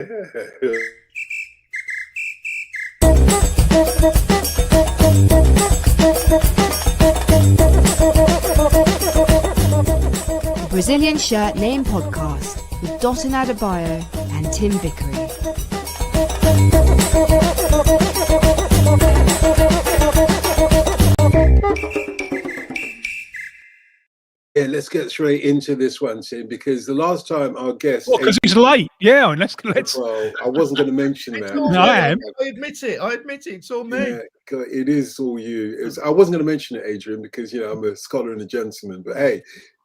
The Brazilian Shirt Name Podcast with Dotun Adebayo and Tim Vickery. Yeah, let's get straight into this one, Tim, because the last time our guest... Well, because he's late. Yeah, and let's... Well, I wasn't going to mention that. No, I am. I admit it. It's all me. Yeah, it is all you. I wasn't going to mention it, Adrian, because, I'm a scholar and a gentleman. But, hey,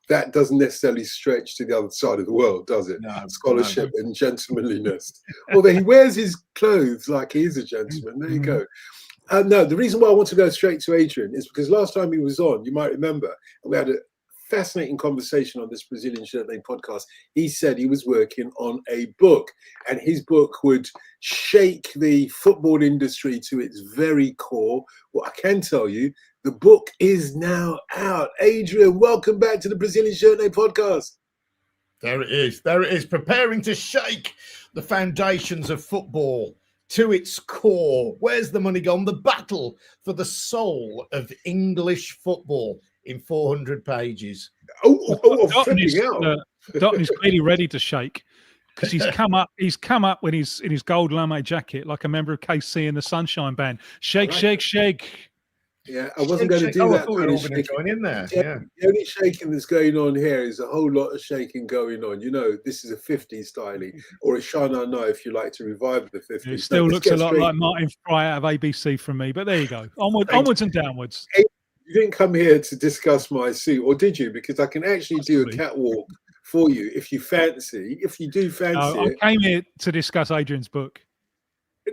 that doesn't necessarily stretch to the other side of the world, does it? No, Scholarship and gentlemanliness. Although he wears his clothes like he's a gentleman. There you go. No, the reason why I want to go straight to Adrian is because last time he was on, you might remember, we had a fascinating conversation on this Brazilian Shirt Name podcast. He said he was working on a book, and his book would shake the football industry to its very core. Well, I can tell you, the book is now out. Adrian, welcome back to the Brazilian Shirt Name podcast. There it is. There it is. Preparing to shake the foundations of football to its core. Where's the money gone? The battle for the soul of English football in 400 pages. Dotun is clearly ready to shake because he's come up. He's come up in his gold lame jacket like a member of KC and the Sunshine Band. Shake, shake, shake. Yeah, I wasn't going to do that. I thought we were all going to join in there. Yeah. The only shaking that's going on here is a whole lot of shaking going on. This is a 50s style, or a Shana No, if you like to revive the 50s. It still looks a lot like Martin Fry out of ABC from me, but there you go. Onwards and downwards. You didn't come here to discuss my suit, or did you? Because I can actually do a catwalk for you if you fancy. If you do fancy it. I came here to discuss Adrian's book.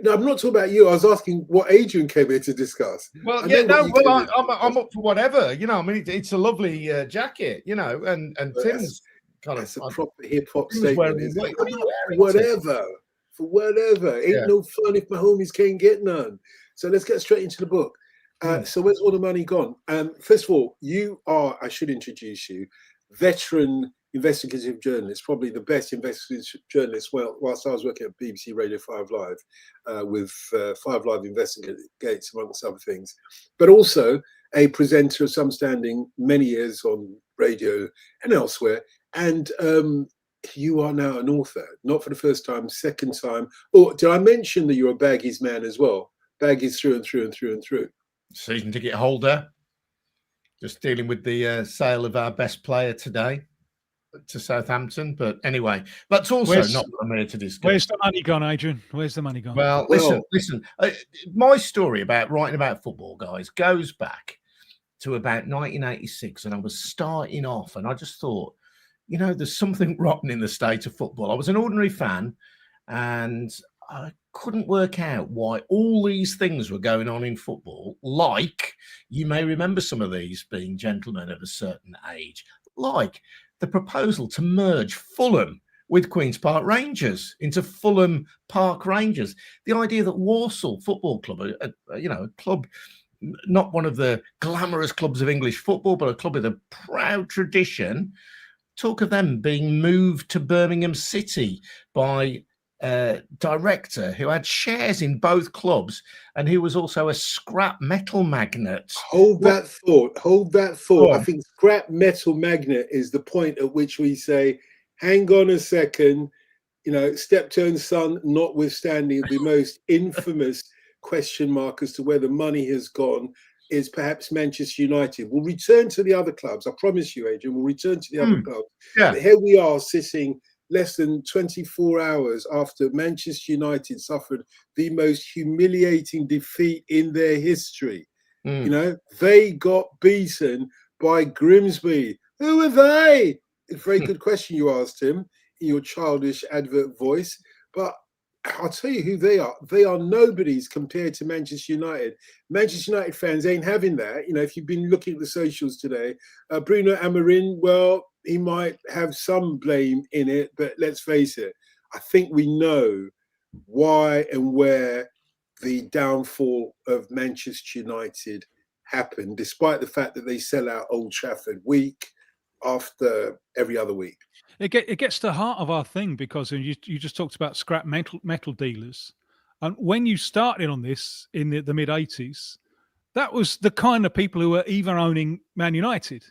No, I'm not talking about you. I was asking what Adrian came here to discuss. Well, I'm up for whatever. It's a lovely jacket, and Tim's kind of a proper hip hop statement. Whatever. For whatever. Ain't no fun if my homies can't get none. So let's get straight into the book. So where's all the money gone? First of all, you are, I should introduce you, veteran investigative journalist, probably the best investigative journalist whilst I was working at BBC Radio 5 Live with 5 Live Investigates, amongst other things, but also a presenter of some standing many years on radio and elsewhere. And you are now an author, not for the first time, second time. Oh, did I mention that you're a Baggies man as well? Baggies through and through and through and through. Season ticket holder, just dealing with the sale of our best player today to Southampton. But anyway, that's also not what I'm here to discuss. Where's the money gone, Adrian? Where's the money gone? Well, listen. My story about writing about football, guys, goes back to about 1986, and I was starting off, and I just thought, there's something rotten in the state of football. I was an ordinary fan, and I couldn't work out why all these things were going on in football, like, you may remember some of these being gentlemen of a certain age, like the proposal to merge Fulham with Queen's Park Rangers into Fulham Park Rangers. The idea that Walsall Football Club, a club, not one of the glamorous clubs of English football, but a club with a proud tradition, talk of them being moved to Birmingham City by director who had shares in both clubs and who was also a scrap metal magnate. Hold that thought. I think scrap metal magnate is the point at which we say, hang on a second, Steptoe's son notwithstanding, the most infamous question mark as to where the money has gone is perhaps Manchester United. We'll return to the other clubs. I promise you, Adrian, we'll return to the other clubs. Yeah. But here we are sitting less than 24 hours after Manchester United suffered the most humiliating defeat in their history. They got beaten by Grimsby. Who are they? A very good question you asked him in your childish advert voice. But I'll tell you who they are. They are nobodies compared to Manchester United. Manchester United fans ain't having that. If you've been looking at the socials today, Bruno Amorim, well, he might have some blame in it, but let's face it, I think we know why and where the downfall of Manchester United happened, despite the fact that they sell out Old Trafford week after every other week. It gets to the heart of our thing, because you just talked about scrap metal dealers. And when you started on this in the mid-'80s, that was the kind of people who were even owning Man United.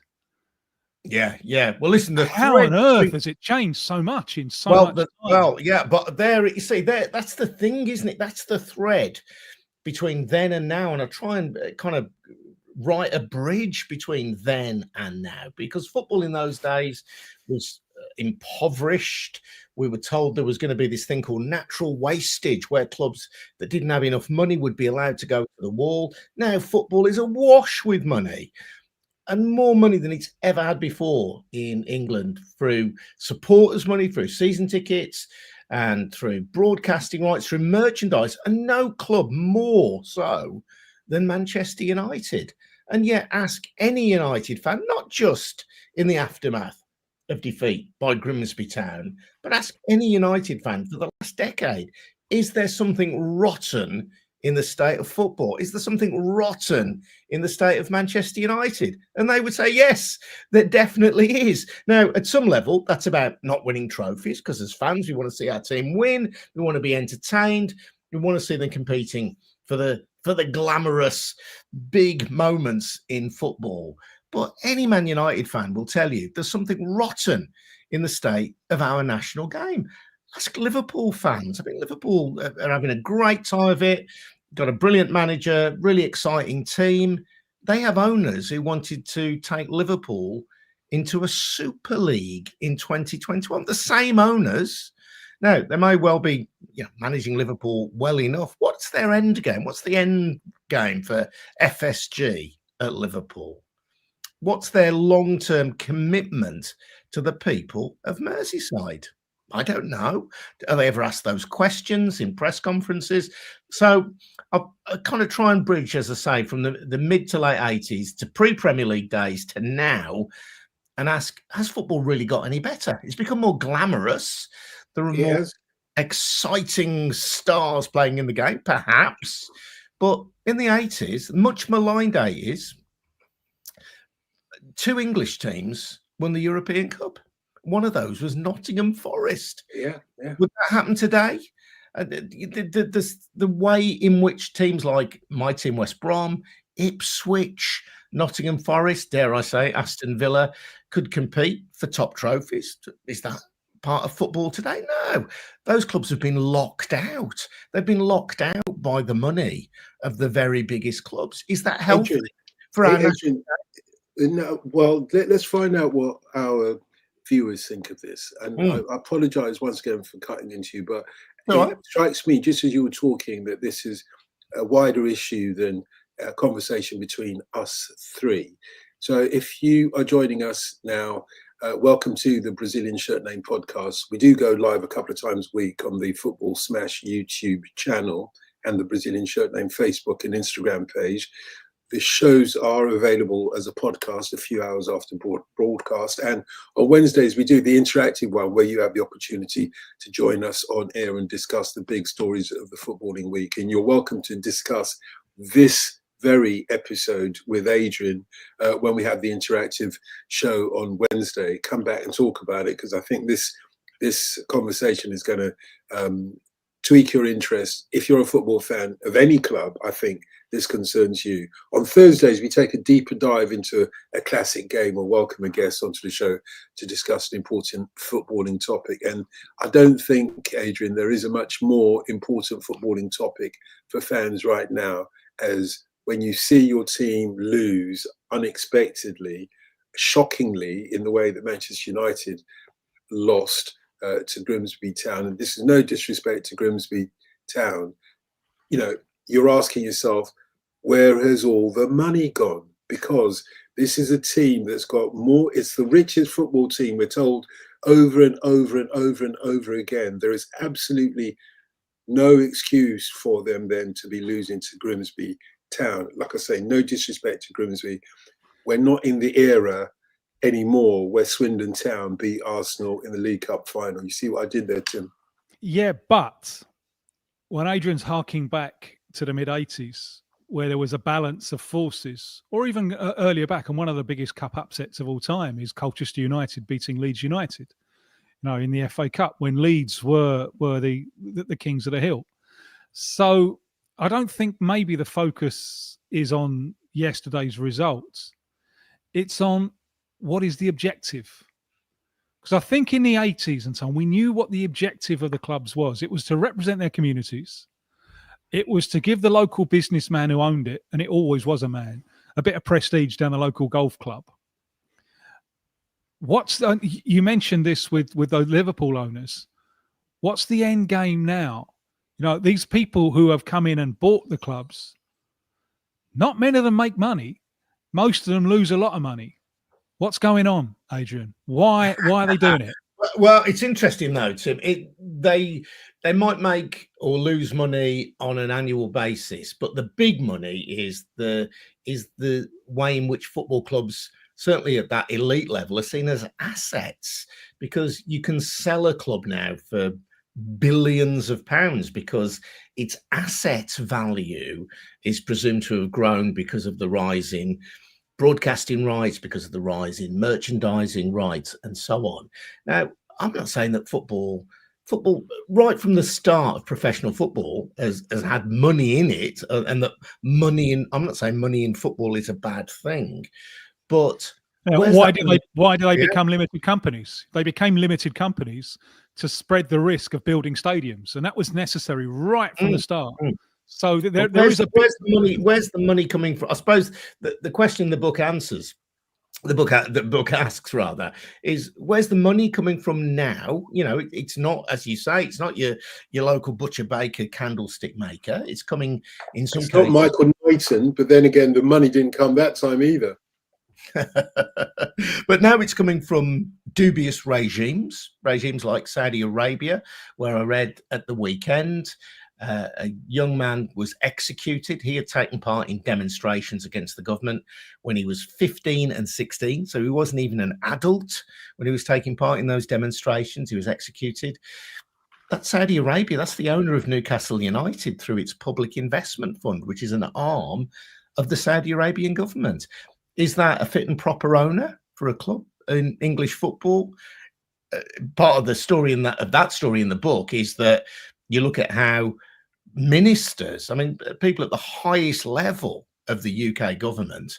Yeah. Well, listen, the how thread on earth has it changed so much in so much time? Well, yeah, but there you see, that's the thing, isn't it? That's the thread between then and now, and I try and kind of write a bridge between then and now, because football in those days was impoverished. We were told there was going to be this thing called natural wastage, where clubs that didn't have enough money would be allowed to go to the wall. Now football is awash with money, and more money than it's ever had before in England, through supporters' money, through season tickets, and through broadcasting rights, through merchandise, and no club more so than Manchester United. And yet ask any United fan, not just in the aftermath of defeat by Grimsby Town, but ask any United fan for the last decade, is there something rotten in the state of football? Is there something rotten in the state of Manchester United? And they would say, yes, there definitely is. Now, at some level, that's about not winning trophies, because as fans, we want to see our team win. We want to be entertained. We want to see them competing for the glamorous big moments in football. But any Man United fan will tell you there's something rotten in the state of our national game. Ask Liverpool fans. I think Liverpool are having a great time of it. Got a brilliant manager, really exciting team. They have owners who wanted to take Liverpool into a Super League in 2021. The same owners. Now, they may well be managing Liverpool well enough. What's their end game? What's the end game for FSG at Liverpool? What's their long-term commitment to the people of Merseyside? I don't know. Are they ever asked those questions in press conferences? So I kind of try and bridge, as I say, from the mid to late 80s to pre-Premier League days to now, and ask, has football really got any better? It's become more glamorous. There are more exciting stars playing in the game, perhaps. But in the 80s, much maligned 80s, 2 English teams won the European Cup. One of those was Nottingham Forest. Yeah. Would that happen today? The way in which teams like my team, West Brom, Ipswich, Nottingham Forest, dare I say, Aston Villa, could compete for top trophies. Is that part of football today? No. Those clubs have been locked out. They've been locked out by the money of the very biggest clubs. Is that healthy for our national? No, well, let's find out what our viewers think of this. And I apologize once again for cutting into you, but it strikes me, just as you were talking, that this is a wider issue than a conversation between us three. So if you are joining us now, welcome to the Brazilian Shirt Name podcast. We do go live a couple of times a week on the Football Smash YouTube channel and the Brazilian Shirt Name Facebook and Instagram page. The shows are available as a podcast a few hours after broadcast. And on Wednesdays, we do the interactive one where you have the opportunity to join us on air and discuss the big stories of the footballing week. And you're welcome to discuss this very episode with Adrian when we have the interactive show on Wednesday. Come back and talk about it, because I think this conversation is going to tweak your interest. If you're a football fan of any club, I think this concerns you. On Thursdays, we take a deeper dive into a classic game or welcome a guest onto the show to discuss an important footballing topic. And I don't think, Adrian, there is a much more important footballing topic for fans right now as when you see your team lose unexpectedly, shockingly, in the way that Manchester United lost to Grimsby Town. And this is no disrespect to Grimsby Town. You're asking yourself, where has all the money gone? Because this is a team that's got more, it's the richest football team, we're told over and over and over and over again. There is absolutely no excuse for them then to be losing to Grimsby Town. Like I say, no disrespect to Grimsby. We're not in the era anymore where Swindon Town beat Arsenal in the League Cup final. You see what I did there, Tim? Yeah, but when Adrian's harking back to the mid-'80s, where there was a balance of forces, or even earlier back, and one of the biggest cup upsets of all time is Colchester United beating Leeds United. No, in the FA Cup when Leeds were the kings of the hill. So I don't think maybe the focus is on yesterday's results. It's on what is the objective. Because I think in the 80s and so on, we knew what the objective of the clubs was. It was to represent their communities. It was to give the local businessman who owned it, and it always was a man, a bit of prestige down the local golf club. You mentioned this with those Liverpool owners. What's the end game now? You know, these people who have come in and bought the clubs, not many of them make money. Most of them lose a lot of money. What's going on, Adrian? Why are they doing it? Well, it's interesting though, Tim. They might make or lose money on an annual basis, but the big money is the way in which football clubs, certainly at that elite level, are seen as assets, because you can sell a club now for billions of pounds because its asset value is presumed to have grown because of the rise in broadcasting rights, because of the rise in merchandising rights, and so on. Now, I'm not saying that football right from the start of professional football has had money in it, and that I'm not saying money in football is a bad thing, but why do they become limited companies? They became limited companies to spread the risk of building stadiums, and that was necessary right from the start. So where's the money coming from? I suppose the question the book answers, the book asks rather, is where's the money coming from now? You know, it's not, as you say, it's not your local butcher, baker, candlestick maker. It's coming in some cases. Not Michael Knighton, but then again, the money didn't come that time either. But now it's coming from dubious regimes like Saudi Arabia, where I read at the weekend a young man was executed. He had taken part in demonstrations against the government when he was 15 and 16. So he wasn't even an adult when he was taking part in those demonstrations. He was executed. That's Saudi Arabia. That's the owner of Newcastle United through its public investment fund, which is an arm of the Saudi Arabian government. Is that a fit and proper owner for a club in English football? Part of the story in that story in the book is that you look at how ministers, I mean, people at the highest level of the UK government,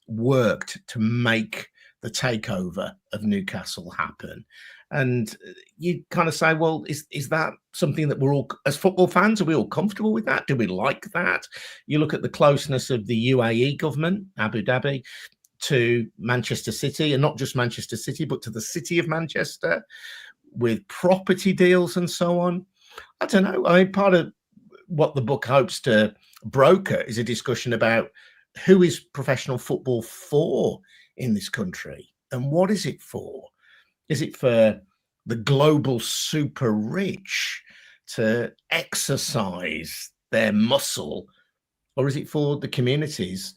worked to make the takeover of Newcastle happen. And you kind of say, well, is that something that we're all, as football fans, are we all comfortable with that? Do we like that? You look at the closeness of the UAE government, Abu Dhabi, to Manchester City, and not just Manchester City, but to the city of Manchester, with property deals and so on. I don't know. I mean, part of what the book hopes to broker is a discussion about who is professional football for in this country, and what is it for? Is it for the global super rich to exercise their muscle, or is it for the communities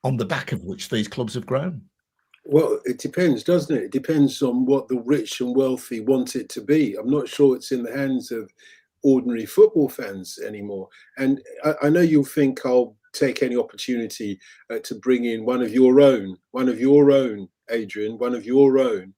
on the back of which these clubs have grown? Well, it depends, doesn't it? It depends on what the rich and wealthy want it to be. I'm not sure it's in the hands of ordinary football fans anymore. And I know you'll think I'll take any opportunity to bring in one of your own, Adrian, one of your own,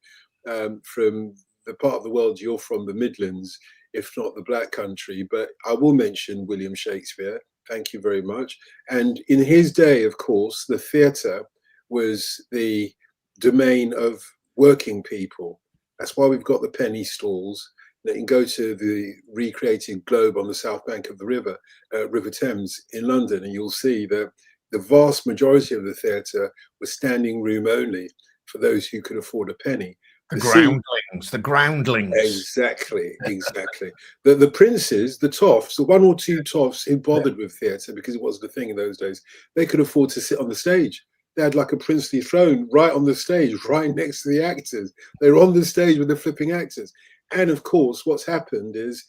from the part of the world you're from, the Midlands, if not the Black Country. But I will mention William Shakespeare. Thank you very much. And in his day, of course, the theatre was the domain of working people. That's why we've got the penny stalls. You can go to the recreated Globe on the south bank of the River Thames in London, and you'll see that the vast majority of the theatre was standing room only for those who could afford a penny. The groundlings. Exactly. The princes, the toffs, the one or two toffs who bothered with theatre, because it wasn't a thing in those days, they could afford to sit on the stage. They had like a princely throne right on the stage, right next to the actors. They were on the stage with the flipping actors. And of course, what's happened is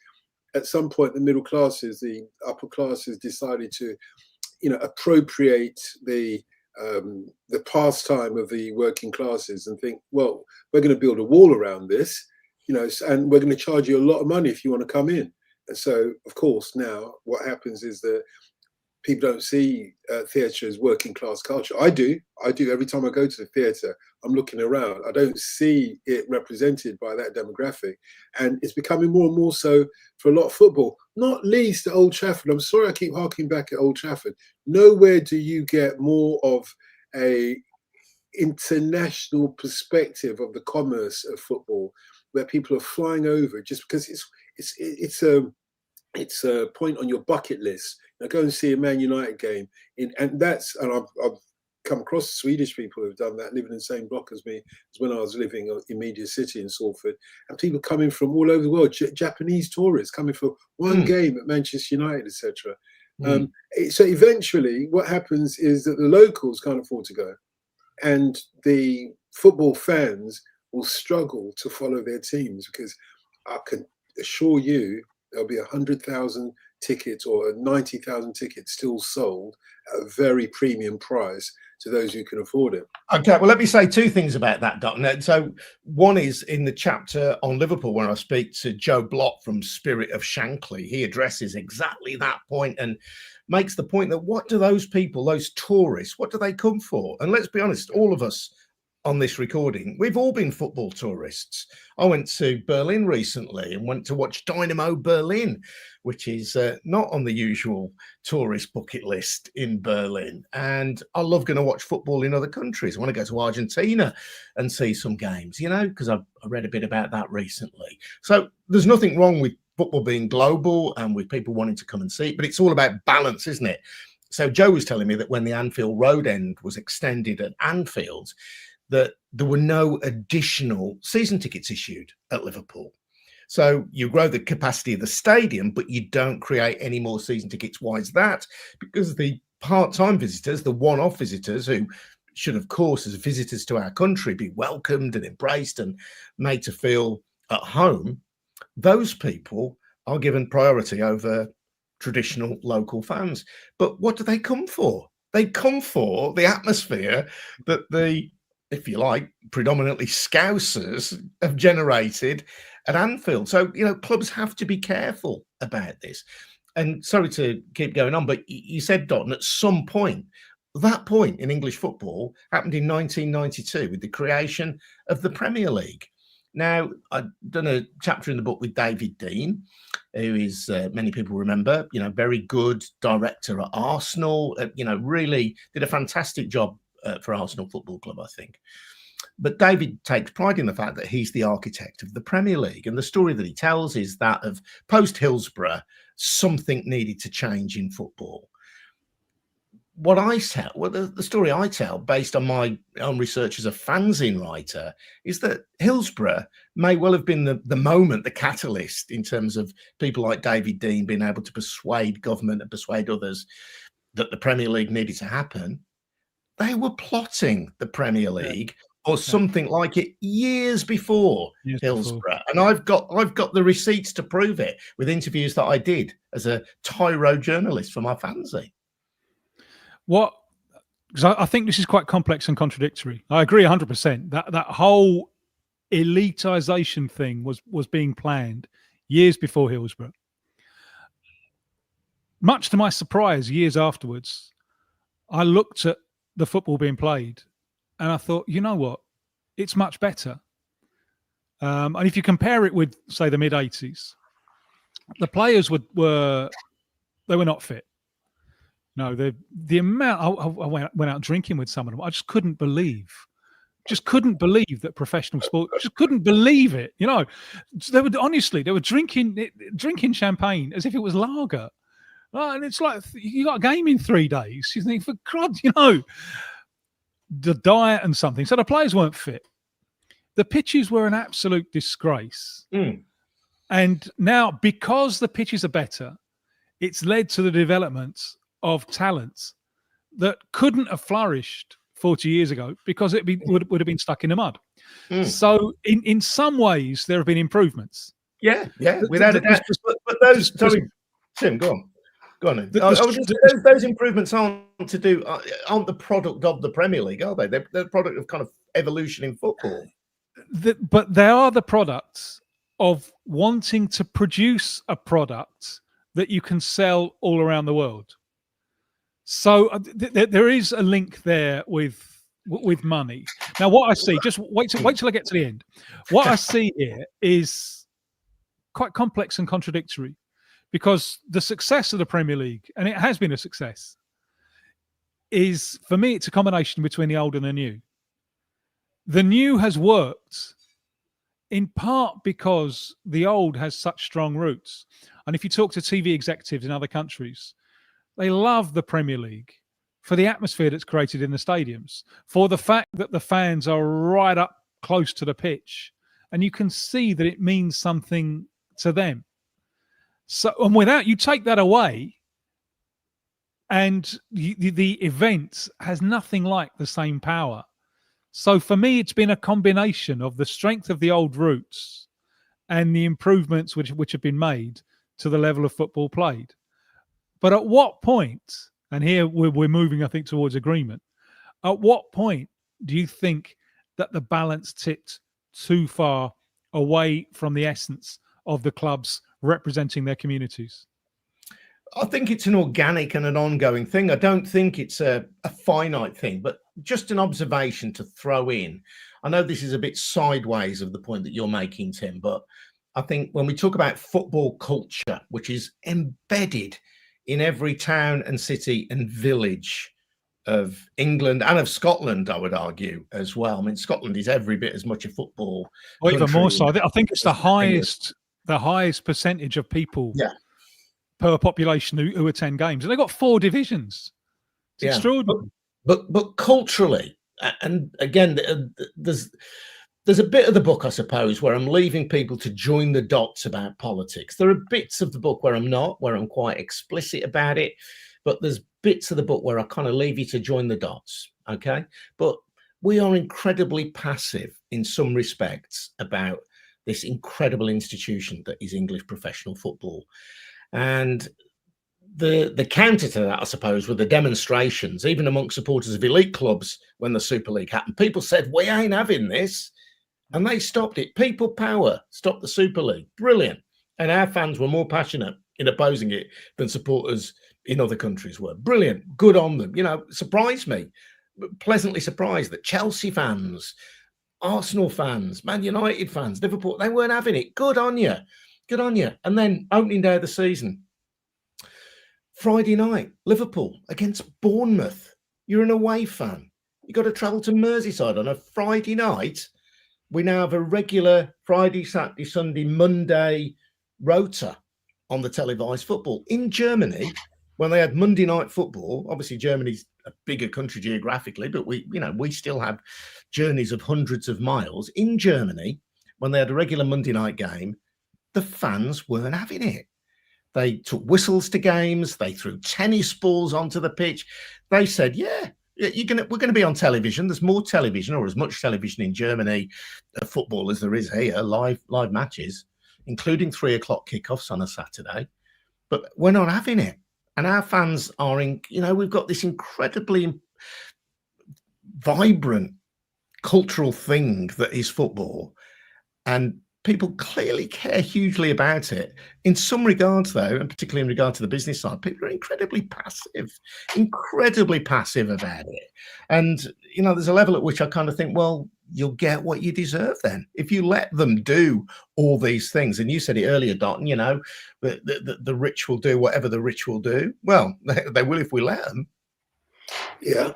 at some point, the middle classes, the upper classes decided to, appropriate the pastime of the working classes and think, well, we're going to build a wall around this, and we're going to charge you a lot of money if you want to come in. And so, of course, now what happens is that people don't see theatre as working class culture. I do. Every time I go to the theatre, I'm looking around. I don't see it represented by that demographic. And it's becoming more and more so for a lot of football, not least at Old Trafford. I'm sorry I keep harking back at Old Trafford. Nowhere do you get more of a international perspective of the commerce of football, where people are flying over just because it's a point on your bucket list. Now go and see a Man United game, and I've come across Swedish people who've done that, living in the same block as me as when I was living in Media City in Salford, and people coming from all over the world, Japanese tourists coming for one game at Manchester United, etc. So eventually, what happens is that the locals can't afford to go, and the football fans will struggle to follow their teams, because I can assure you there'll be 100,000 tickets or 90,000 tickets still sold at a very premium price to those who can afford it. Okay, well, let me say two things about that, Dotun. So one is in the chapter on Liverpool, when I speak to Joe Blott from Spirit of Shankly. He addresses exactly that point and makes the point that what do those people, those tourists, what do they come for? And let's be honest, all of us on this recording, we've all been football tourists. I went to Berlin recently and went to watch Dynamo Berlin, which is not on the usual tourist bucket list in Berlin. And I love going to watch football in other countries. I want to go to Argentina and see some games, you know, because I read a bit about that recently. So there's nothing wrong with football being global and with people wanting to come and see it, but it's all about balance, isn't it? So Joe was telling me that when the Anfield Road end was extended at Anfield, that there were no additional season tickets issued at Liverpool. So you grow the capacity of the stadium, but you don't create any more season tickets. Why is that? Because the part-time visitors, the one-off visitors who should, of course, as visitors to our country, be welcomed and embraced and made to feel at home, those people are given priority over traditional local fans. But what do they come for? They come for the atmosphere that the, if you like, predominantly Scousers have generated at Anfield. So, you know, clubs have to be careful about this. And sorry to keep going on, but you said, Dotun, at some point, that point in English football happened in 1992 with the creation of the Premier League. Now, I've done a chapter in the book with David Dean, who is, many people remember, you know, very good director at Arsenal, you know, really did a fantastic job for Arsenal Football Club, I think. But David takes pride in the fact that he's the architect of the Premier League. And the story that he tells is that of post-Hillsborough, something needed to change in football. What I tell, well, the story I tell, based on my own research as a fanzine writer, is that Hillsborough may well have been the moment, the catalyst, in terms of people like David Dean being able to persuade government and persuade others that the Premier League needed to happen. They were plotting the Premier League or something like it years before Hillsborough. And I've got the receipts to prove it with interviews that I did as a tyro journalist for my fanzine. What? Because I think this is quite complex and contradictory. I agree 100%. That whole elitisation thing was being planned years before Hillsborough. Much to my surprise, years afterwards, I looked at the football being played and I thought, you know what? It's much better. And if you compare it with, say, the mid-'80s, the players were not fit. No, the amount I went out drinking with some of them, I just couldn't believe that professional sport, just couldn't believe it. You know, they were drinking champagne as if it was lager. And it's like, you got a game in 3 days. You think, for crud, you know, the diet and something. So the players weren't fit. The pitches were an absolute disgrace. And now, because the pitches are better, it's led to the development of talents that couldn't have flourished 40 years ago because it would have been stuck in the mud. So in some ways, there have been improvements. Yeah, without a doubt. But those, sorry, Tim, go on. Go on. Those improvements aren't the product of the Premier League, are they? They're the product of kind of evolution in football. But they are the products of wanting to produce a product that you can sell all around the world. So there is a link there with money. Now, what I see, just wait till I get to the end. What I see here is quite complex and contradictory, because the success of the Premier League, and it has been a success, is, for me, it's a combination between the old and the new. The new has worked in part because the old has such strong roots. And if you talk to TV executives in other countries, they love the Premier League for the atmosphere that's created in the stadiums, for the fact that the fans are right up close to the pitch, and you can see that it means something to them. So, and without you take that away, and the event has nothing like the same power. So for me, it's been a combination of the strength of the old roots and the improvements which have been made to the level of football played. But at what point, and here we're moving, I think, towards agreement, at what point do you think that the balance tipped too far away from the essence of the clubs representing their communities? I think it's an organic and an ongoing thing. I don't think it's a finite thing, but just an observation to throw in. I know this is a bit sideways of the point that you're making, Tim, but I think when we talk about football culture, which is embedded in every town and city and village of England and of Scotland, I would argue as well. I mean, Scotland is every bit as much a football. Or even more so. I think it's the highest percentage of people per population who attend games, and they've got 4 divisions. It's extraordinary. But culturally, and again, there's a bit of the book, I suppose, where I'm leaving people to join the dots about politics. There are bits of the book where I'm not, where I'm quite explicit about it, but there's bits of the book where I kind of leave you to join the dots. Okay, but we are incredibly passive in some respects about this incredible institution that is English professional football. And the counter to that, I suppose, were the demonstrations, even amongst supporters of elite clubs when the Super League happened. People said, we ain't having this. And they stopped it. People power stopped the Super League. Brilliant. And our fans were more passionate in opposing it than supporters in other countries were. Brilliant. Good on them. You know, surprised me, pleasantly surprised that Chelsea fans, Arsenal fans, Man United fans, Liverpool, they weren't having it. Good on you. Good on you. And then opening day of the season, Friday night, Liverpool against Bournemouth. You're an away fan. You've got to travel to Merseyside on a Friday night. We now have a regular Friday, Saturday, Sunday, Monday rota on the televised football. In Germany, when they had Monday night football, obviously Germany's a bigger country geographically, but we still have journeys of hundreds of miles. In Germany, when they had a regular Monday night game, the fans weren't having it. They took whistles to games. They threw tennis balls onto the pitch. They said, we're going to be on television. There's more television, or as much television in Germany of football as there is here, live matches, including 3 o'clock kickoffs on a Saturday. But we're not having it. And our fans are we've got this incredibly vibrant cultural thing that is football. And people clearly care hugely about it. In some regards, though, and particularly in regard to the business side, people are incredibly passive about it. And, there's a level at which I kind of think, well, you'll get what you deserve then. If you let them do all these things, and you said it earlier, Dotun, the rich will do whatever the rich will do. Well, they will if we let them. Yeah.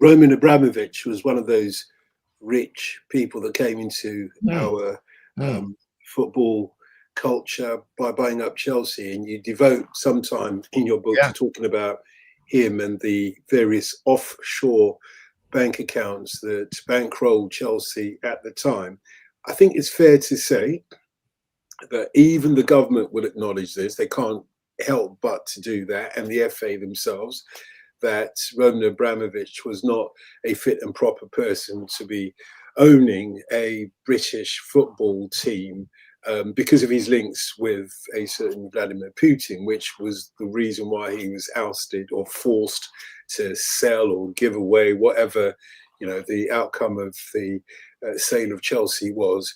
Roman Abramovich was one of those rich people that came into our football culture by buying up Chelsea, and you devote some time in your book to talking about him and the various offshore bank accounts that bankrolled Chelsea at the time. I think it's fair to say that even the government will acknowledge this. They can't help but to do that, and the FA themselves, that Roman Abramovich was not a fit and proper person to be owning a British football team because of his links with a certain Vladimir Putin, which was the reason why he was ousted or forced to sell or give away whatever, the outcome of the sale of Chelsea was,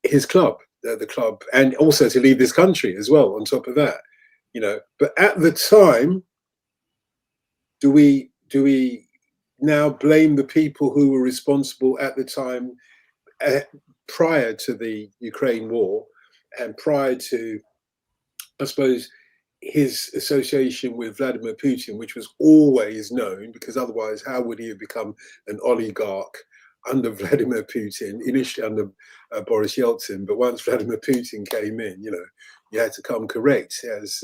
his club, the club, and also to leave this country as well on top of that, But at the time, do we now blame the people who were responsible at the time, prior to the Ukraine war and prior to, I suppose, his association with Vladimir Putin, which was always known, because otherwise how would he have become an oligarch under Vladimir Putin, initially under Boris Yeltsin, but once Vladimir Putin came in, you had to come correct, as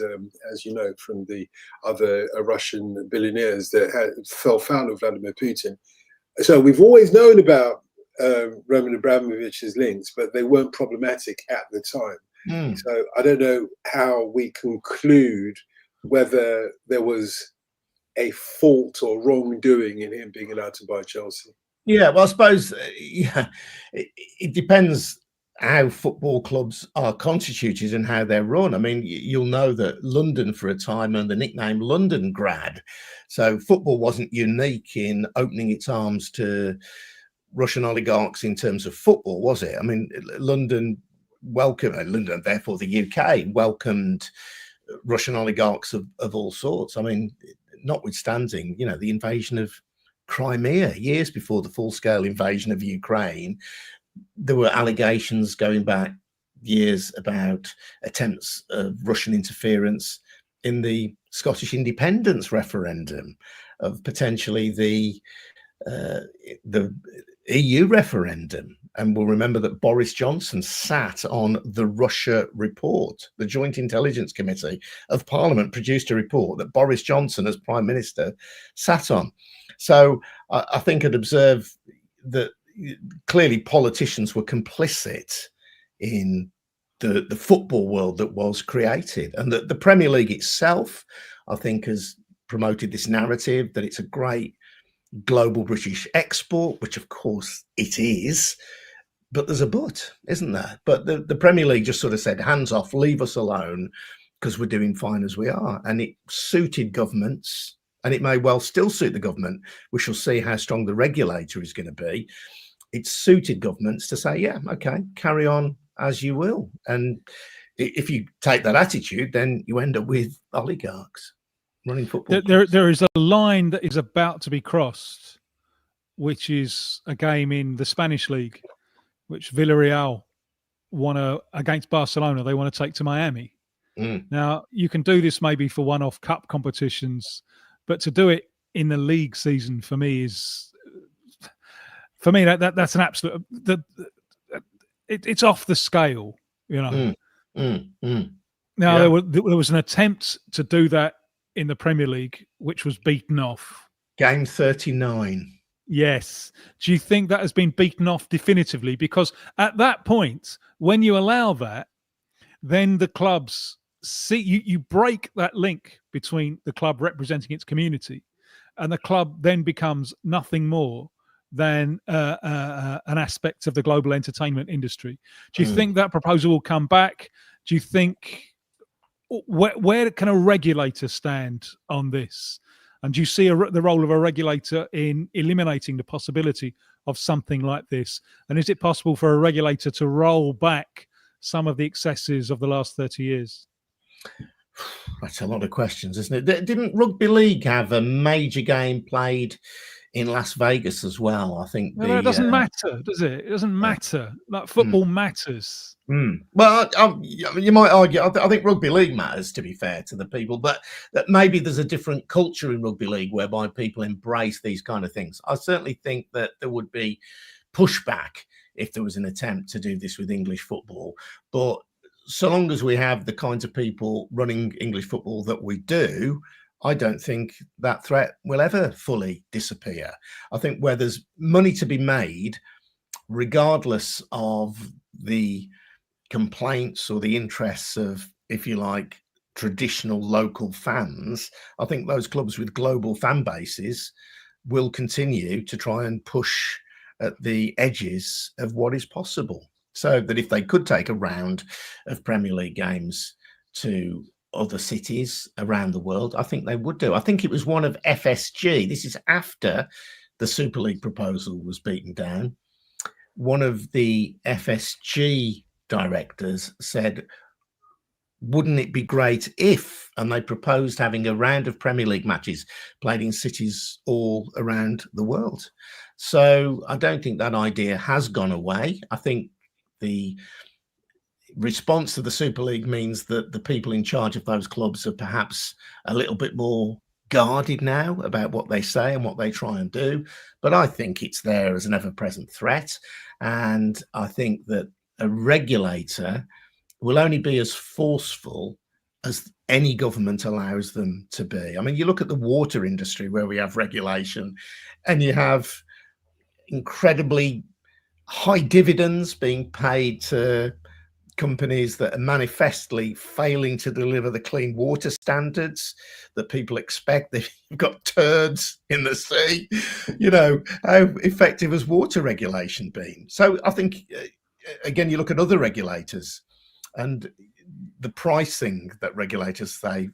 you know, from the other Russian billionaires that fell foul of Vladimir Putin. So we've always known about Roman Abramovich's links, but they weren't problematic at the time. So I don't know how we conclude whether there was a fault or wrongdoing in him being allowed to buy Chelsea. Yeah, well, I suppose it depends how football clubs are constituted and how they're run. I mean, you'll know that London for a time earned the nickname London Grad. So football wasn't unique in opening its arms to Russian oligarchs in terms of football, was it? I mean, London, therefore the UK, welcomed Russian oligarchs of all sorts. I mean, notwithstanding, the invasion of Crimea years before the full-scale invasion of Ukraine, there were allegations going back years about attempts of Russian interference in the Scottish independence referendum, of potentially the EU referendum. And we'll remember that Boris Johnson sat on the Russia report. The Joint Intelligence Committee of Parliament produced a report that Boris Johnson, as Prime Minister, sat on. So I think I'd observe that clearly politicians were complicit in the football world that was created, and that the Premier League itself, I think, has promoted this narrative that it's a great global British export, which of course it is. But there's a but, isn't there? But the Premier League just sort of said, hands off, leave us alone, because we're doing fine as we are. And it suited governments, and it may well still suit the government. We shall see how strong the regulator is going to be. It suited governments to say, yeah, okay, carry on as you will. And if you take that attitude, then you end up with oligarchs running football. There is a line that is about to be crossed, which is a game in the Spanish league, which Villarreal won against Barcelona. They want to take to Miami. Now, you can do this maybe for one-off cup competitions, but to do it in the league season for me that's an absolute. It's off the scale, Now, there was an attempt to do that in the Premier League, which was beaten off. Game 39. Yes. Do you think that has been beaten off definitively? Because at that point, when you allow that, then the clubs see you break that link between the club representing its community, and the club then becomes nothing more than an aspect of the global entertainment industry. Do you think that proposal will come back? Do you think where can a regulator stand on this? And do you see the role of a regulator in eliminating the possibility of something like this? And is it possible for a regulator to roll back some of the excesses of the last 30 years? That's a lot of questions, isn't it? Didn't rugby league have a major game played in Las Vegas as well? I think it doesn't matter, does it? It doesn't matter. Like football matters. Well, you might argue. I think rugby league matters, to be fair to the people, but that maybe there's a different culture in rugby league whereby people embrace these kind of things. I certainly think that there would be pushback if there was an attempt to do this with English football. But so long as we have the kinds of people running English football that we do, I don't think that threat will ever fully disappear. I think where there's money to be made, regardless of the complaints or the interests of, if you like, traditional local fans, I think those clubs with global fan bases will continue to try and push at the edges of what is possible. So that if they could take a round of Premier League games to other cities around the world, I think they would do. I think it was one of FSG. This is after the Super League proposal was beaten down. One of the FSG directors said, wouldn't it be great if, and they proposed having a round of Premier League matches played in cities all around the world. So I don't think that idea has gone away. I think the response to the Super League means that the people in charge of those clubs are perhaps a little bit more guarded now about what they say and what they try and do. But I think it's there as an ever-present threat. And I think that a regulator will only be as forceful as any government allows them to be. I mean, you look at the water industry where we have regulation and you have incredibly high dividends being paid to companies that are manifestly failing to deliver the clean water standards that people expect. They've got turds in the sea. You know, how effective has water regulation been? So I think, again, you look at other regulators and the pricing that regulators say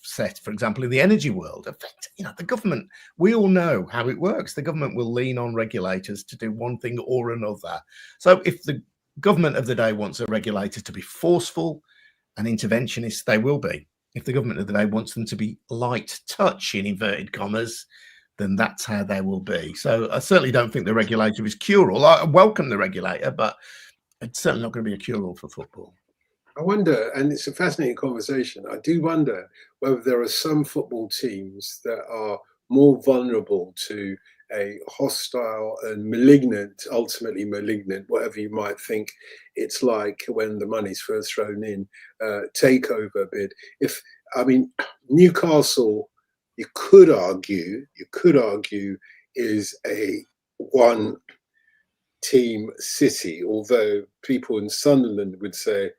set, for example, in the energy world, affect, you know, the government. We all know how it works. The government will lean on regulators to do one thing or another. So if the government of the day wants a regulator to be forceful and interventionist, they will be. If the government of the day wants them to be light touch, in inverted commas, then that's how they will be. So I certainly don't think the regulator is cure-all. I welcome the regulator, but it's certainly not going to be a cure-all for football. I wonder, and it's a fascinating conversation, I do wonder whether there are some football teams that are more vulnerable to a hostile and malignant, ultimately malignant, whatever you might think it's like when the money's first thrown in, takeover bid. Newcastle, you could argue, is a one team city, although people in Sunderland would say,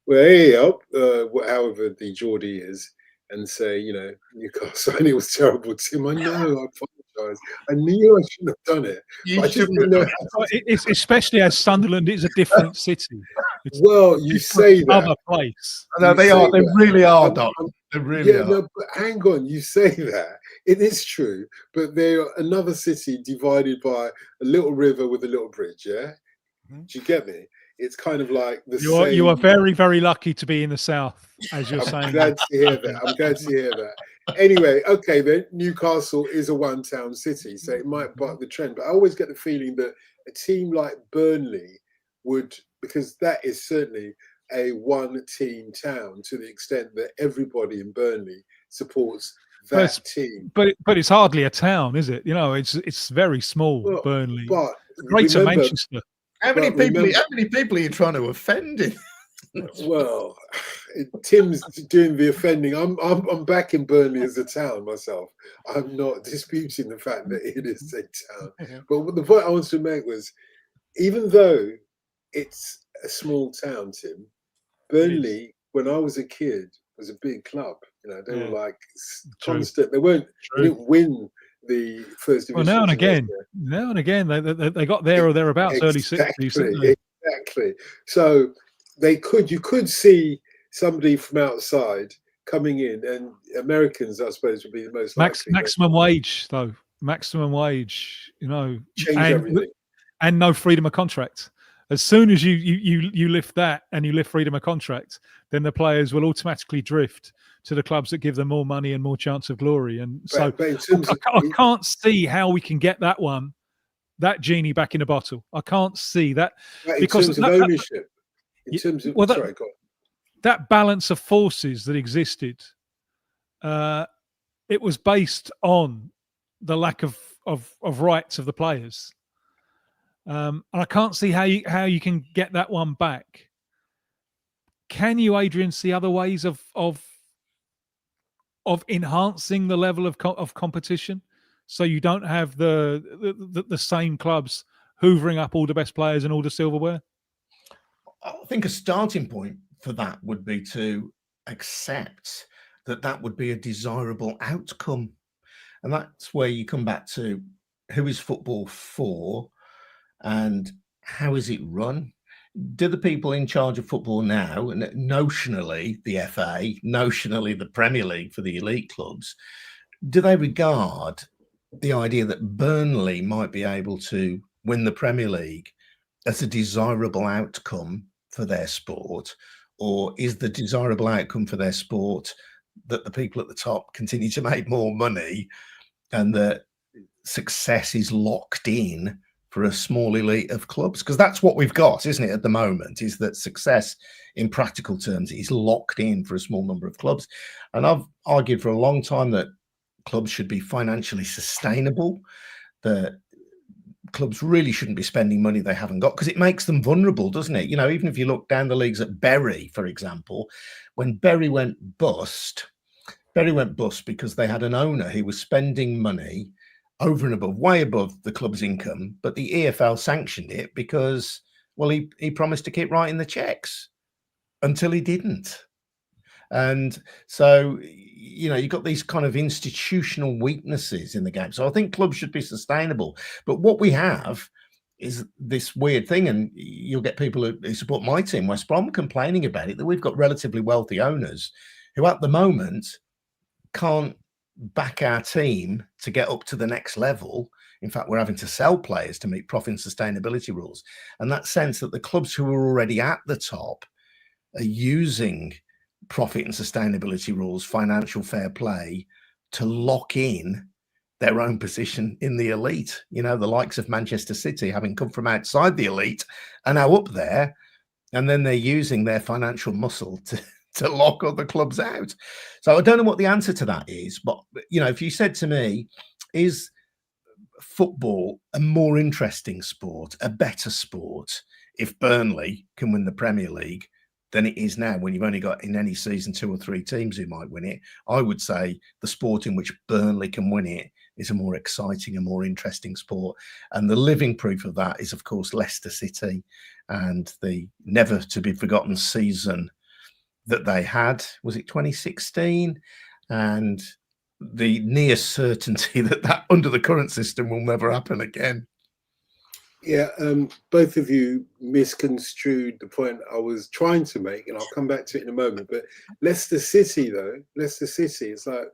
well, hey up, however the Geordie is, and say, you know, Newcastle, and it was terrible, Tim. I know, I apologise. I knew I shouldn't have done it. I just didn't know. It's especially as Sunderland is a different city. It's well, you say that. Other place. No, they are. They really are, Doc. They really are. No, but hang on. You say that. It is true, but they are another city divided by a little river with a little bridge. Yeah, do you get me? It's kind of like the same. You are very, very lucky to be in the south, as you're saying. I'm glad to hear that. Anyway, okay, then Newcastle is a one-town city, so it might buck the trend. But I always get the feeling that a team like Burnley would, because that is certainly a one-team town to the extent that everybody in Burnley supports that team. But it's hardly a town, is it? You know, it's very small, well, Burnley. But Greater Manchester. How many people are you trying to offend in? Well, Tim's doing the offending. I'm back in Burnley as a town myself. I'm not disputing the fact that it is a town. But the point I wanted to make was, even though it's a small town, Tim, Burnley, when I was a kid, was a big club. You know, they were like constant. They didn't win the first division. Well, now and again, they got there or thereabouts, early 60s. Exactly. So you could see somebody from outside coming in, and Americans, I suppose, would be the most likely. Maximum wage, though. Maximum wage, you know, change everything, and no freedom of contract. As soon as you lift that and you lift freedom of contract, then the players will automatically drift to the clubs that give them more money and more chance of glory. And I can't see how we can get that genie back in a bottle. I can't see that because of ownership. In terms of that balance of forces that existed, it was based on the lack of rights of the players. And I can't see how you can get that one back. Can you, Adrian, see other ways of enhancing the level of competition, so you don't have the same clubs hoovering up all the best players and all the silverware? I think a starting point for that would be to accept that would be a desirable outcome. And that's where you come back to who is football for and how is it run? Do the people in charge of football now, notionally the FA, notionally the Premier League for the elite clubs, do they regard the idea that Burnley might be able to win the Premier League as a desirable outcome for their sport? or is the desirable outcome for their sport that the people at the top continue to make more money and that success is locked in for a small elite of clubs? Because that's what we've got, isn't it, at the moment, is that success in practical terms is locked in for a small number of clubs. And I've argued for a long time that clubs should be financially sustainable, that clubs really shouldn't be spending money they haven't got, because it makes them vulnerable, doesn't it? You know, even if you look down the leagues at Bury, for example, when Bury went bust because they had an owner who was spending money over and above, way above the club's income, but the EFL sanctioned it because, well, he promised to keep writing the checks until he didn't. And so, you know, you've got these kind of institutional weaknesses in the game. So I think clubs should be sustainable. But what we have is this weird thing, and you'll get people who support my team, West Brom, complaining about it, that we've got relatively wealthy owners who at the moment can't back our team to get up to the next level. In fact, we're having to sell players to meet profit and sustainability rules. And that sense that the clubs who are already at the top are using profit and sustainability rules, financial fair play, to lock in their own position in the elite. You know, the likes of Manchester City, having come from outside the elite, are now up there, and then they're using their financial muscle to lock other clubs out. So I don't know what the answer to that is, but, you know, if you said to me, is football a more interesting sport, a better sport, if Burnley can win the Premier League than it is now, when you've only got in any season 2 or 3 teams who might win it? I would say the sport in which Burnley can win it is a more exciting and more interesting sport. And the living proof of that is, of course, Leicester City and the never to be forgotten season that they had. Was it 2016? And the near certainty that under the current system will never happen again. Yeah, both of you misconstrued the point I was trying to make, and I'll come back to it in a moment. But Leicester City, it's like,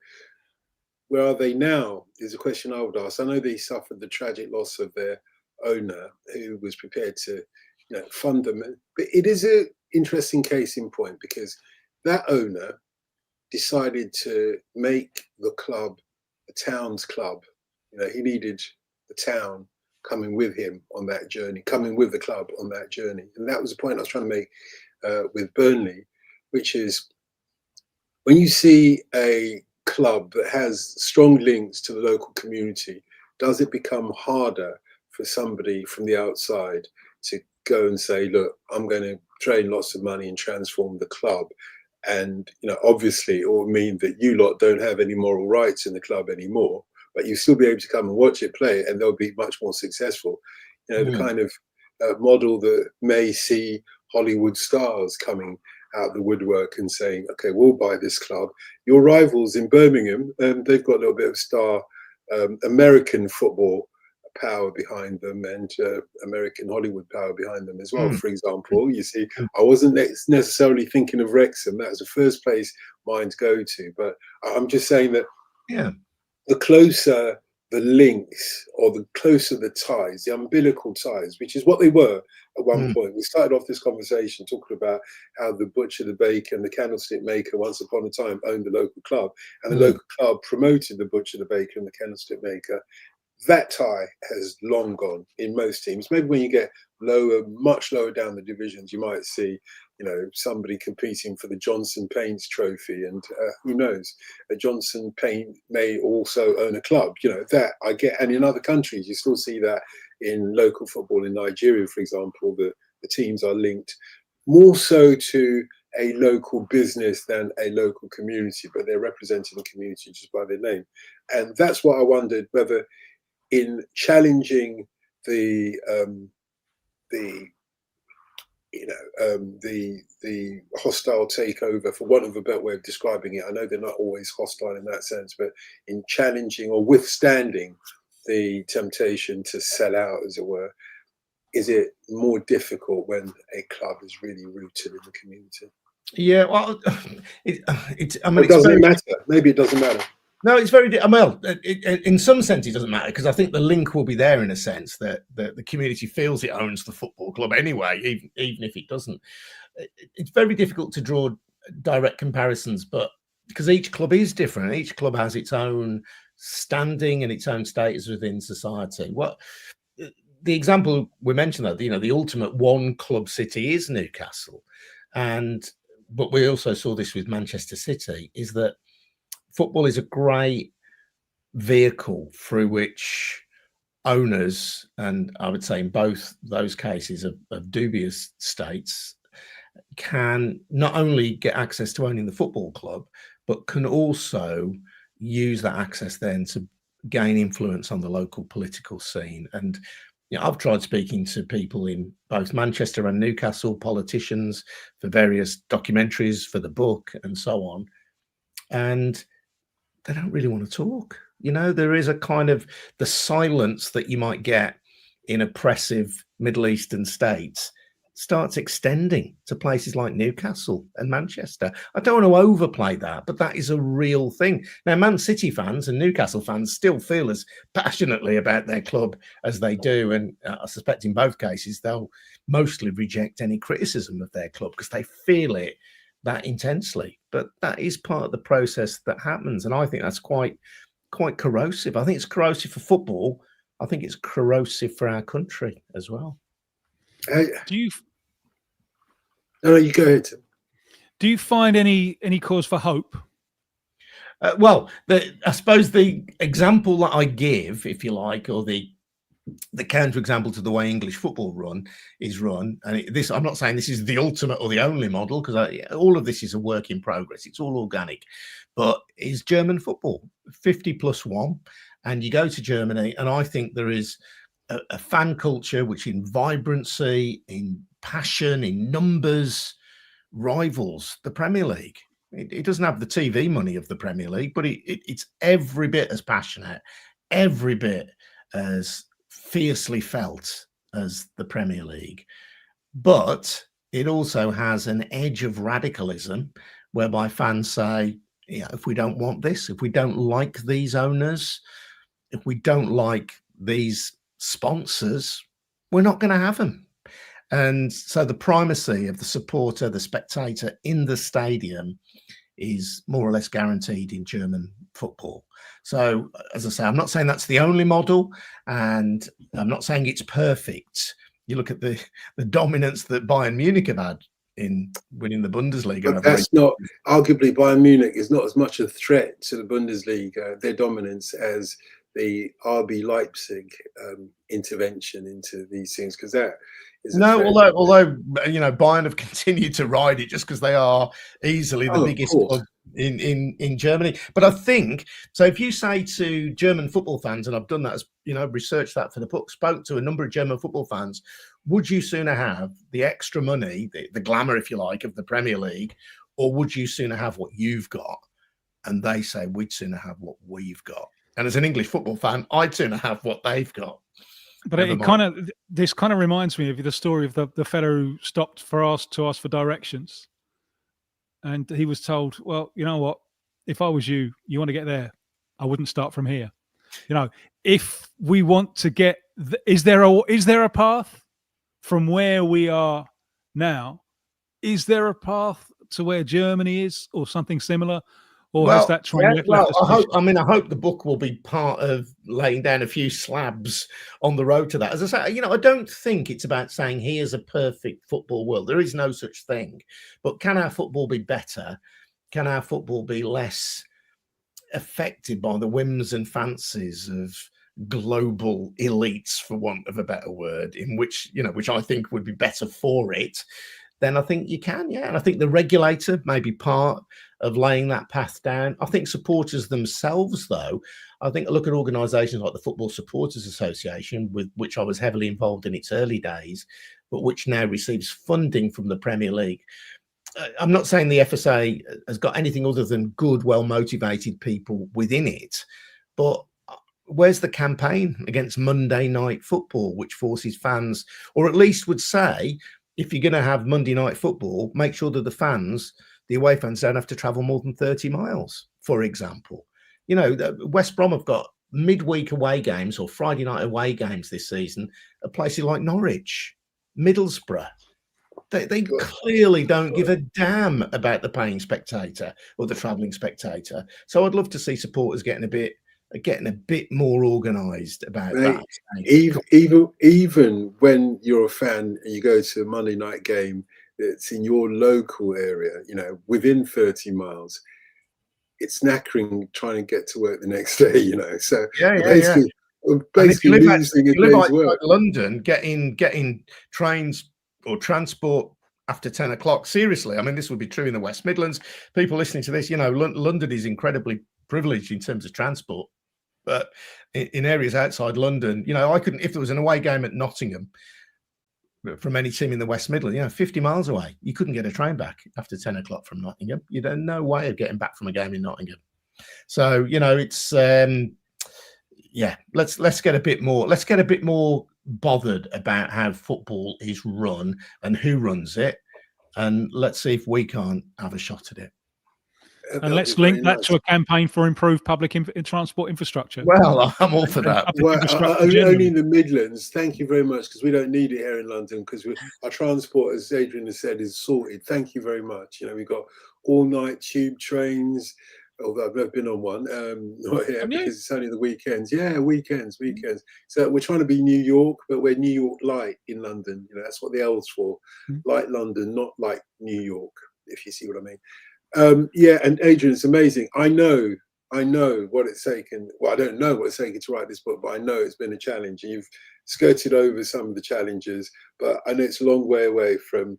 where are they now is a question I would ask. I know they suffered the tragic loss of their owner, who was prepared to, you know, fund them. But it is an interesting case in point, because that owner decided to make the club a town's club. You know, he needed the town coming with him on that journey, coming with the club on that journey. And that was the point I was trying to make with Burnley, which is, when you see a club that has strong links to the local community, does it become harder for somebody from the outside to go and say, look, I'm going to drain lots of money and transform the club? And, you know, obviously it will mean that you lot don't have any moral rights in the club anymore, but you'll still be able to come and watch it play, and they'll be much more successful. You know, the kind of model that may see Hollywood stars coming out the woodwork and saying, okay, we'll buy this club. Your rivals in Birmingham, they've got a little bit of star American football power behind them, and American Hollywood power behind them as well. For example, you see, I wasn't necessarily thinking of Wrexham. That was the first place minds go to. But I'm just saying that, yeah, the closer the links, or the closer the ties, the umbilical ties, which is what they were at one point. We started off this conversation talking about how the butcher, the baker, and the candlestick maker once upon a time owned the local club, and the local club promoted the butcher, the baker, and the candlestick maker. That tie has long gone in most teams. Maybe when you get lower, much lower down the divisions, you might see, you know, somebody competing for the Johnson Paints trophy, and who knows, a Johnson Paint may also own a club. You know, that I get. And in other countries, you still see that in local football. In Nigeria, for example, the teams are linked more so to a local business than a local community, but they're representing the community just by their name. And that's what I wondered, whether in challenging the hostile takeover, for want of a better way of describing it. I know they're not always hostile in that sense, but in challenging or withstanding the temptation to sell out, as it were, is it more difficult when a club is really rooted in the community? Yeah, well, it doesn't matter. Maybe it doesn't matter. No, it's very well. In some sense, it doesn't matter, because I think the link will be there in a sense that the community feels it owns the football club anyway, even if it doesn't. it's very difficult to draw direct comparisons, but because each club is different, each club has its own standing and its own status within society. What the example we mentioned, that the ultimate one club city is Newcastle, but we also saw this with Manchester City, is that football is a great vehicle through which owners, and I would say in both those cases of dubious states, can not only get access to owning the football club, but can also use that access then to gain influence on the local political scene. And I've tried speaking to people in both Manchester and Newcastle, politicians, for various documentaries, for the book, and so on, and they don't really want to talk. There is a kind of the silence that you might get in oppressive Middle Eastern states starts extending to places like Newcastle and Manchester. I don't want to overplay that, but that is a real thing. Now, Man City fans and Newcastle fans still feel as passionately about their club as they do, and I suspect in both cases they'll mostly reject any criticism of their club because they feel it that intensely. But that is part of the process that happens, and I think that's quite corrosive. I think it's corrosive for football. I think it's corrosive for our country as well. Do you? No, you go ahead, Tim. Do you find any cause for hope? Well, I suppose the example that I give, if you like, or the counterexample to the way English football is run, and I'm not saying this is the ultimate or the only model, because all of this is a work in progress. It's all organic, but is German football 50+1, and you go to Germany, and I think there is a fan culture which, in vibrancy, in passion, in numbers, rivals the Premier League. It doesn't have the TV money of the Premier League, but it's every bit as passionate, every bit as fiercely felt as the Premier League. But it also has an edge of radicalism whereby fans say, if we don't want this, if we don't like these owners, if we don't like these sponsors, we're not going to have them. And so the primacy of the supporter, the spectator in the stadium is more or less guaranteed in German football. So, as I say, I'm not saying that's the only model, and I'm not saying it's perfect. You look at the dominance that Bayern Munich have had in winning the Bundesliga. But that's not, arguably, Bayern Munich is not as much a threat to the Bundesliga, their dominance, as the RB Leipzig intervention into these things, because that is although Bayern have continued to ride it just because they are easily the biggest club in Germany. But I think so. If you say to German football fans, and I've done that, as researched that for the book, spoke to a number of German football fans, would you sooner have the extra money, the glamour, if you like, of the Premier League, or would you sooner have what you've got? And they say we'd sooner have what we've got. And as an English football fan, I'd sooner have what they've got. But this kind of reminds me of the story of the fellow who stopped to ask for directions, and he was told, "Well, you know what? If I was you want to get there, I wouldn't start from here. If we want to get, is there a path from where we are now? Is there a path to where Germany is, or something similar?" Or has that train left us? I hope the book will be part of laying down a few slabs on the road to that. As I say, I don't think it's about saying here's a perfect football world. There is no such thing. But can our football be better? Can our football be less affected by the whims and fancies of global elites, for want of a better word, in which I think would be better for it? Then I think you can, yeah. And I think the regulator may be part of laying that path down. I think supporters themselves, though, I think look at organisations like the Football Supporters Association, with which I was heavily involved in its early days, but which now receives funding from the Premier League. I'm not saying the FSA has got anything other than good, well-motivated people within it, but where's the campaign against Monday night football, which forces fans, or at least would say, if you're going to have Monday night football, make sure that the away fans don't have to travel more than 30 miles, for example. West Brom have got midweek away games or Friday night away games this season at places like Norwich, Middlesbrough, They clearly don't give a damn about the paying spectator or the travelling spectator. So I'd love to see supporters getting a bit more organised about that. Even when you're a fan and you go to a Monday night game that's in your local area, within 30 miles, it's knackering trying to get to work the next day, So basically losing a day's work. Like London, getting trains or transport after 10 o'clock. Seriously, I mean, this would be true in the West Midlands. People listening to this, London is incredibly privileged in terms of transport. But in areas outside London, I couldn't, if there was an away game at Nottingham from any team in the West Midlands, 50 miles away, you couldn't get a train back after 10 o'clock from Nottingham. You'd have no way of getting back from a game in Nottingham. So, it's, let's get a bit more bothered about how football is run and who runs it. And let's see if we can't have a shot at it. And let's link that to a campaign for improved public transport infrastructure. Well, I'm all for that. Well, only in the Midlands. Thank you very much, because we don't need it here in London, because our transport, as Adrian has said, is sorted. Thank you very much. We've got all-night tube trains, although I've never been on one. Not here, because it's only the weekends. Yeah, weekends. So we're trying to be New York, but we're New York light in London. That's what the L's for. Like London, not like New York, if you see what I mean. And Adrian, it's amazing. I know what it's taken. Well, I don't know what it's taken to write this book, but I know it's been a challenge. And you've skirted over some of the challenges, but I know it's a long way away from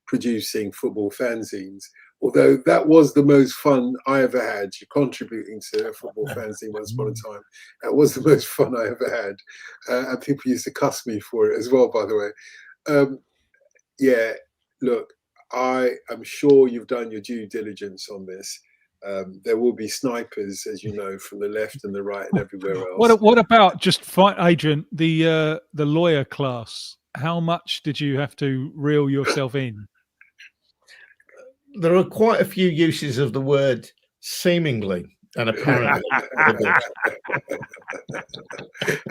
producing football fanzines. Although that was the most fun I ever had, contributing to a football fanzine once upon a time. That was the most fun I ever had. And people used to cuss me for it as well, by the way. Look, I am sure you've done your due diligence on this. There will be snipers, as you know, from the left and the right and everywhere else. What about just Adrian, the lawyer class? How much did you have to reel yourself in? There are quite a few uses of the word seemingly and apparently.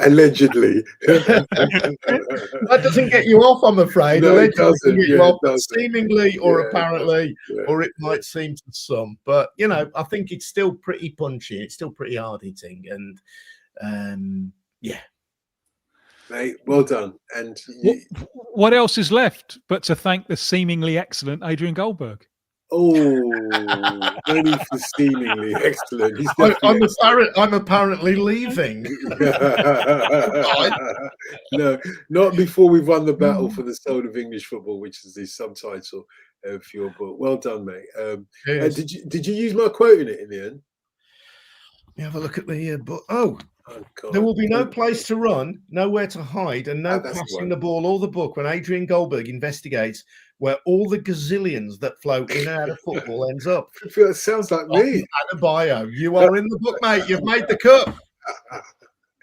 Allegedly. That doesn't get you off, I'm afraid. No, it doesn't. Get you off, seemingly or apparently, or it might seem to some. But, I think it's still pretty punchy. It's still pretty hard hitting. And, Mate, well done. And what else is left but to thank the seemingly excellent Adrian Goldberg? Oh, only for seemingly excellent. I'm apparently leaving. No, not before we've won the battle for the soul of English football, which is the subtitle of your book. Well done, mate. Did you use my quote in it in the end? Let me have a look at the book. Oh, God. There will be no place to run, nowhere to hide, and no passing the ball or the book when Adrian Goldberg investigates where all the gazillions that flow in and out of football ends up. It sounds like me. Adebayo, you are in the book, mate. You've made the cut.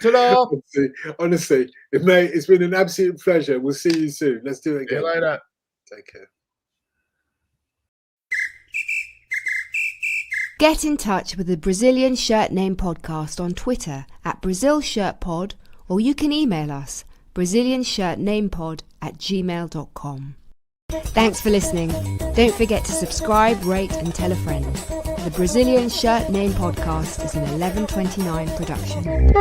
Ta-da! Honestly, mate, it's been an absolute pleasure. We'll see you soon. Let's do it again. See you later. Take care. Get in touch with the Brazilian Shirt Name Podcast on Twitter @BrazilShirtPod, or you can email us BrazilianShirtNamePod@gmail.com. Thanks for listening. Don't forget to subscribe, rate and tell a friend. The Brazilian Shirt Name Podcast is an 1129 production.